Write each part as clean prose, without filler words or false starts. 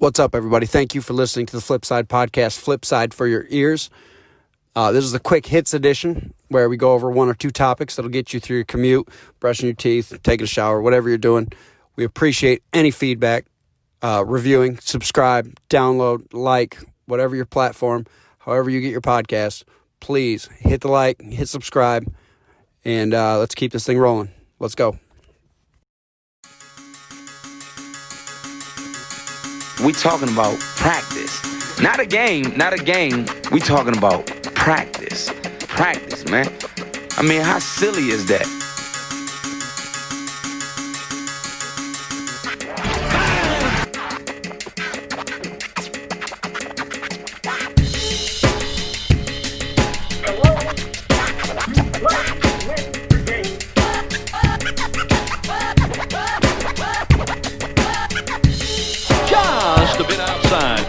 What's up, everybody? Thank you for listening to the Flipside Podcast, Flipside for your ears. This is the quick hits edition where we go over one or two topics that'll get you through your commute, brushing your teeth, taking a shower, whatever you're doing. We appreciate any feedback, reviewing, subscribe, download, like, whatever your platform, however you get your podcast. Please hit the like, hit subscribe, and let's keep this thing rolling. Let's go. We talking about practice. Not a game. We talking about practice. Practice, man. I mean, how silly is that? Just a bit outside.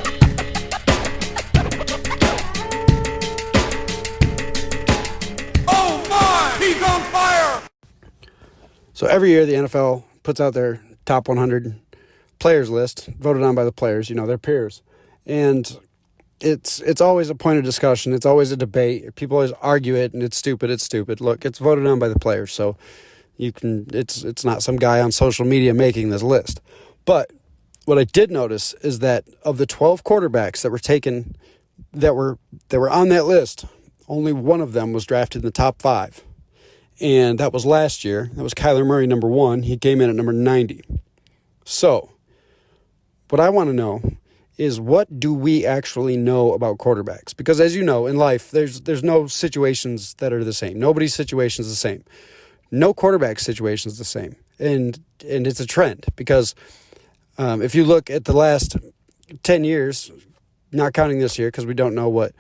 Oh my! He's on fire! So every year the NFL puts out their top 100 players list, voted on by the players, their peers. And it's always a point of discussion. It's always a debate. People always argue it, and it's stupid. Look, it's voted on by the players, so it's not some guy on social media making this list. But what I did notice is that of the 12 quarterbacks that were taken, that were on that list, only one of them was drafted in the top 5. And that was last year. That was Kyler Murray, number 1. He came in at number 90. So, what I want to know is, what do we actually know about quarterbacks? Because as you know, in life, there's no situations that are the same. Nobody's situation is the same. No quarterback situation is the same. And it's a trend, because if you look at the last 10 years, not counting this year because we don't know what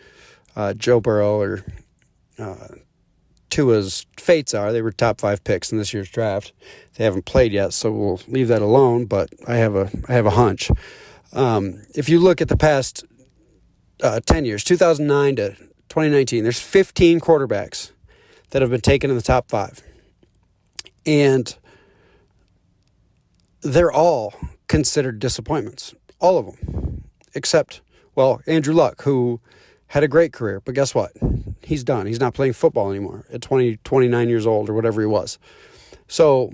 Joe Burrow or Tua's fates are. They were top 5 picks in this year's draft. They haven't played yet, so we'll leave that alone, but I have a hunch. If you look at the past 10 years, 2009 to 2019, there's 15 quarterbacks that have been taken in the top 5. And they're all considered disappointments. All of them. Except, Andrew Luck, who had a great career. But guess what? He's done. He's not playing football anymore at 29 years old or whatever he was. So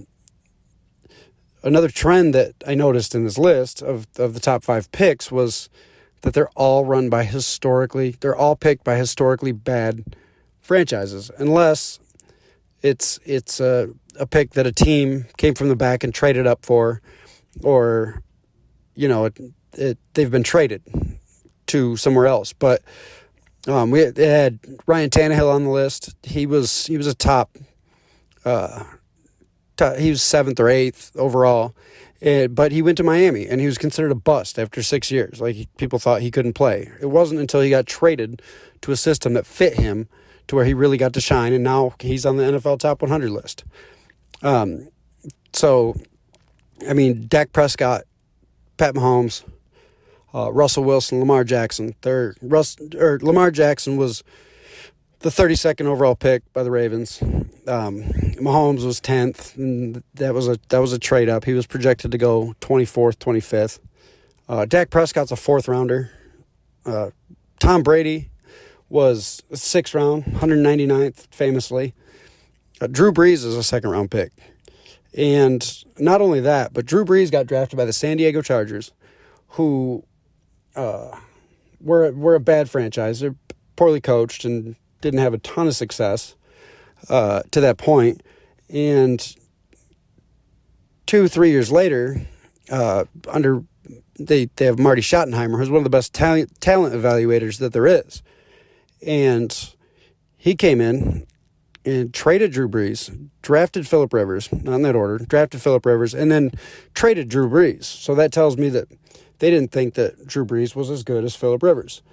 another trend that I noticed in this list of the top 5 picks was that they're all picked by historically bad franchises, unless it's a pick that a team came from the back and traded up for, or they've been traded to somewhere else. But we had Ryan Tannehill on the list. He was a top. He was 7th or 8th overall, but he went to Miami and he was considered a bust after 6 years. People thought he couldn't play. It wasn't until he got traded to a system that fit him to where he really got to shine, and now he's on the NFL top 100 list. Dak Prescott, Pat Mahomes, Russell Wilson, Lamar Jackson. Lamar Jackson was the 32nd overall pick by the Ravens. Mahomes was 10th, and that was a trade up. He was projected to go 24th, 25th. Dak Prescott's a 4th rounder. Tom Brady was a 6th round, 199th, famously. Drew Brees is a 2nd round pick. And not only that, but Drew Brees got drafted by the San Diego Chargers, who were a bad franchise. They're poorly coached and didn't have a ton of success to that point. And 2-3 years later, they have Marty Schottenheimer, who's one of the best talent evaluators that there is. And he came in and traded Drew Brees, drafted Phillip Rivers, not in that order, drafted Phillip Rivers, and then traded Drew Brees. So that tells me that they didn't think that Drew Brees was as good as Phillip Rivers.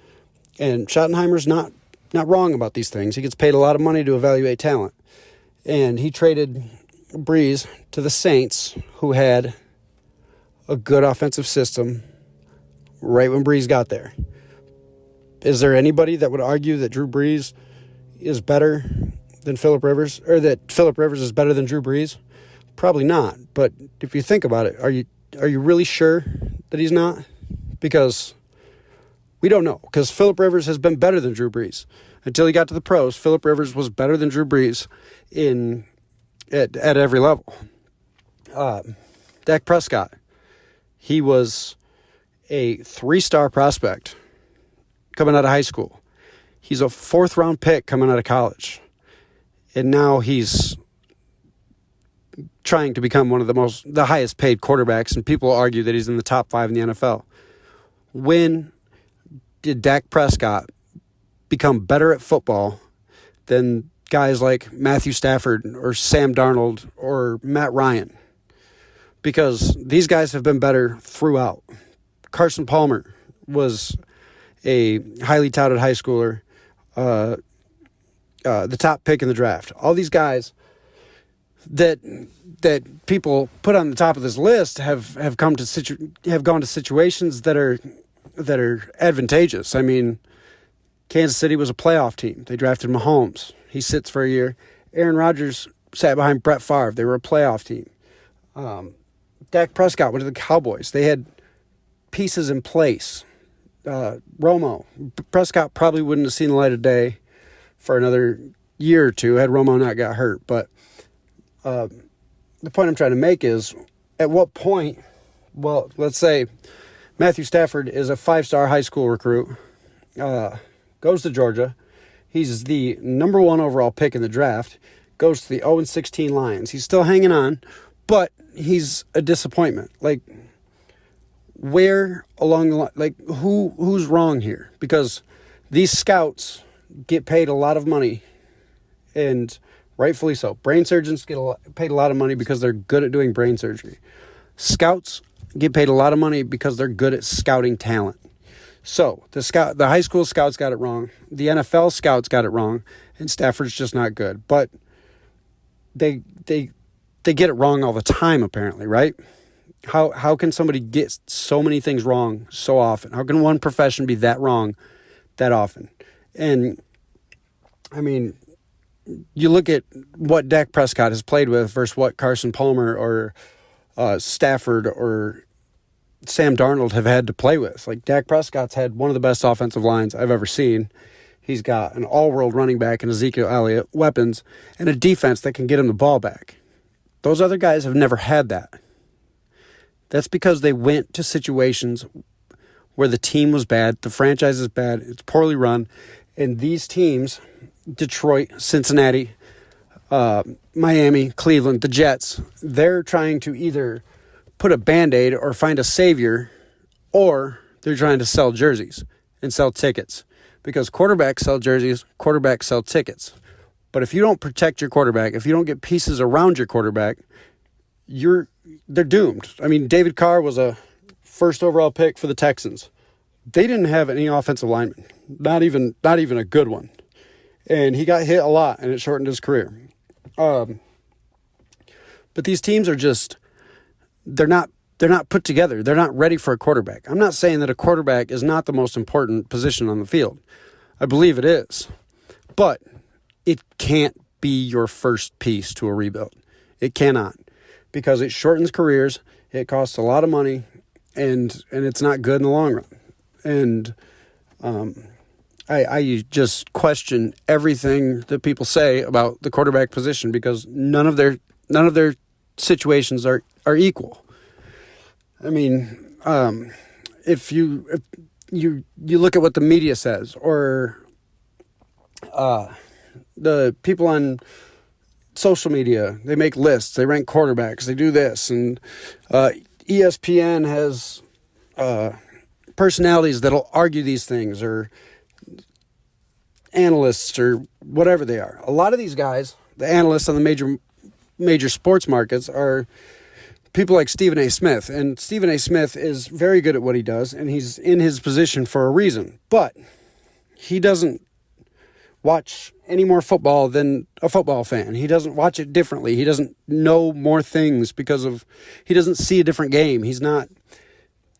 And Schottenheimer's not wrong about these things. He gets paid a lot of money to evaluate talent. And he traded Brees to the Saints, who had a good offensive system right when Brees got there. Is there anybody that would argue that Drew Brees is better than Phillip Rivers, or that Phillip Rivers is better than Drew Brees? Probably not. But if you think about it, are you really sure that he's not? because we don't know. Because Phillip Rivers has been better than Drew Brees. Until he got to the pros, Phillip Rivers was better than Drew Brees at every level. Dak Prescott, he was a 3-star prospect coming out of high school. He's a 4th-round pick coming out of college. And now he's trying to become one of the highest paid quarterbacks, and people argue that he's in the top 5 in the NFL. When did Dak Prescott become better at football than guys like Matthew Stafford or Sam Darnold or Matt Ryan? Because these guys have been better throughout. Carson Palmer was a highly touted high schooler, the top pick in the draft. All these guys that people put on the top of this list have gone to situations that are advantageous. I mean, Kansas City was a playoff team. They drafted Mahomes. He sits for a year. Aaron Rodgers sat behind Brett Favre. They were a playoff team. Dak Prescott went to the Cowboys. They had pieces in place. Romo. Prescott probably wouldn't have seen the light of day for another year or two had Romo not got hurt. But the point I'm trying to make is, at what point, well, let's say Matthew Stafford is a 5-star high school recruit, goes to Georgia. He's the number 1 overall pick in the draft, goes to the 0-16 Lions. He's still hanging on, but he's a disappointment. Like, where along the line, like, who's wrong here? Because these scouts get paid a lot of money, and rightfully so. Brain surgeons get paid a lot of money because they're good at doing brain surgery. Scouts get paid a lot of money because they're good at scouting talent. So the high school scouts got it wrong. The NFL scouts got it wrong, and Stafford's just not good. But they get it wrong all the time, apparently, right? How can somebody get so many things wrong so often? How can one profession be that wrong that often? And I mean, you look at what Dak Prescott has played with versus what Carson Palmer or Stafford or Sam Darnold have had to play with. Like, Dak Prescott's had one of the best offensive lines I've ever seen. He's got an all-world running back in Ezekiel Elliott, weapons, and a defense that can get him the ball back. Those other guys have never had that. That's because they went to situations where the team was bad, the franchise is bad, it's poorly run, and these teams, Detroit, Cincinnati, Miami, Cleveland, the Jets, they're trying to either put a Band-Aid or find a savior, or they're trying to sell jerseys and sell tickets. Because quarterbacks sell jerseys, quarterbacks sell tickets. But if you don't protect your quarterback, if you don't get pieces around your quarterback, they're doomed. I mean, David Carr was a 1st overall pick for the Texans. They didn't have any offensive linemen, not even a good one. And he got hit a lot, and it shortened his career. But these teams are just, they're not put together. They're not ready for a quarterback. I'm not saying that a quarterback is not the most important position on the field. I believe it is. But it can't be your first piece to a rebuild. It cannot. Because it shortens careers, it costs a lot of money, and it's not good in the long run. And I just question everything that people say about the quarterback position, because none of their situations are equal. I mean, if you look at what the media says, or the people on social media, they make lists, they rank quarterbacks, they do this, and ESPN has personalities that'll argue these things, or analysts, or whatever they are. A lot of these guys, the analysts on the major sports markets, are people like Stephen A. Smith. And Stephen A. Smith is very good at what he does, and he's in his position for a reason. But he doesn't watch any more football than a football fan. He doesn't watch it differently. He doesn't know more things he doesn't see a different game. He's not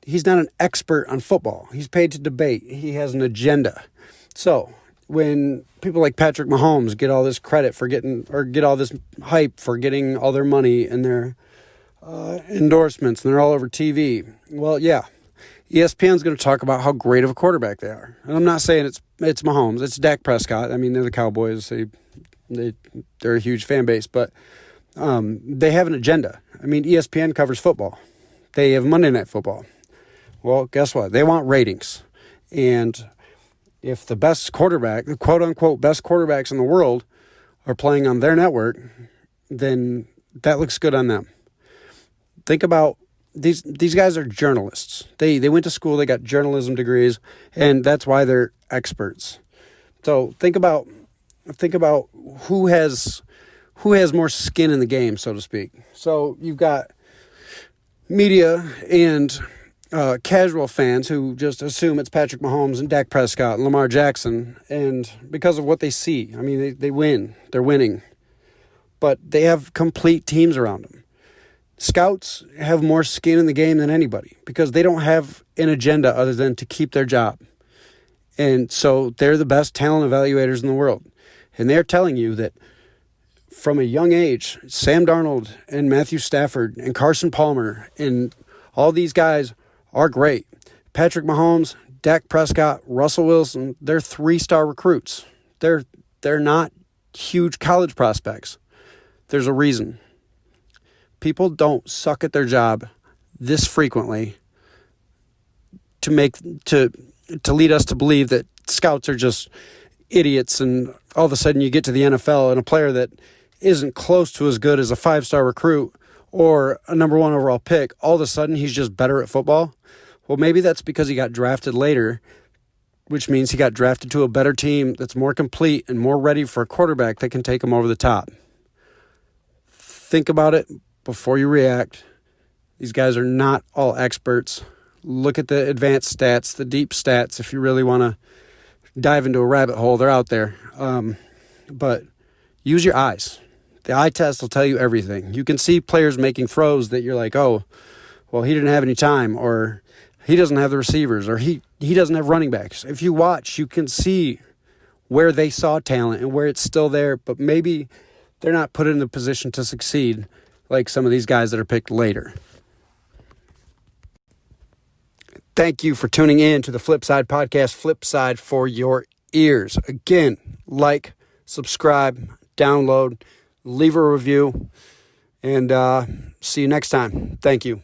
an expert on football. He's paid to debate. He has an agenda. So when people like Patrick Mahomes get all this credit for get all this hype for getting all their money and their endorsements, and they're all over TV. Well, yeah, ESPN's going to talk about how great of a quarterback they are. And I'm not saying it's Mahomes. It's Dak Prescott. I mean, they're the Cowboys. They're a huge fan base. But they have an agenda. I mean, ESPN covers football. They have Monday Night Football. Well, guess what? They want ratings. And if the best quarterback, the quote-unquote best quarterbacks in the world are playing on their network, then that looks good on them. Think about these guys are journalists. They went to school, they got journalism degrees, and that's why they're experts. So think about who has more skin in the game, so to speak. So you've got media and casual fans who just assume it's Patrick Mahomes and Dak Prescott and Lamar Jackson, and because of what they see. I mean, they win. They're winning. But they have complete teams around them. Scouts have more skin in the game than anybody because they don't have an agenda other than to keep their job. And so they're the best talent evaluators in the world. And they're telling you that from a young age, Sam Darnold and Matthew Stafford and Carson Palmer and all these guys are great. Patrick Mahomes, Dak Prescott, Russell Wilson, they're 3-star recruits. They're not huge college prospects. There's a reason. People don't suck at their job this frequently to lead us to believe that scouts are just idiots, and all of a sudden you get to the NFL and a player that isn't close to as good as a 5-star recruit or a number 1 overall pick, all of a sudden he's just better at football. Well, maybe that's because he got drafted later, which means he got drafted to a better team that's more complete and more ready for a quarterback that can take him over the top. Think about it before you react. These guys are not all experts. Look at the advanced stats, the deep stats. If you really want to dive into a rabbit hole, they're out there. But use your eyes. The eye test will tell you everything. You can see players making throws that you're like, oh, well, he didn't have any time, or he doesn't have the receivers, or he doesn't have running backs. If you watch, you can see where they saw talent and where it's still there, but maybe they're not put in the position to succeed like some of these guys that are picked later. Thank you for tuning in to the Flipside Podcast, Flipside for your ears. Again, like, subscribe, download, leave a review, and see you next time. Thank you.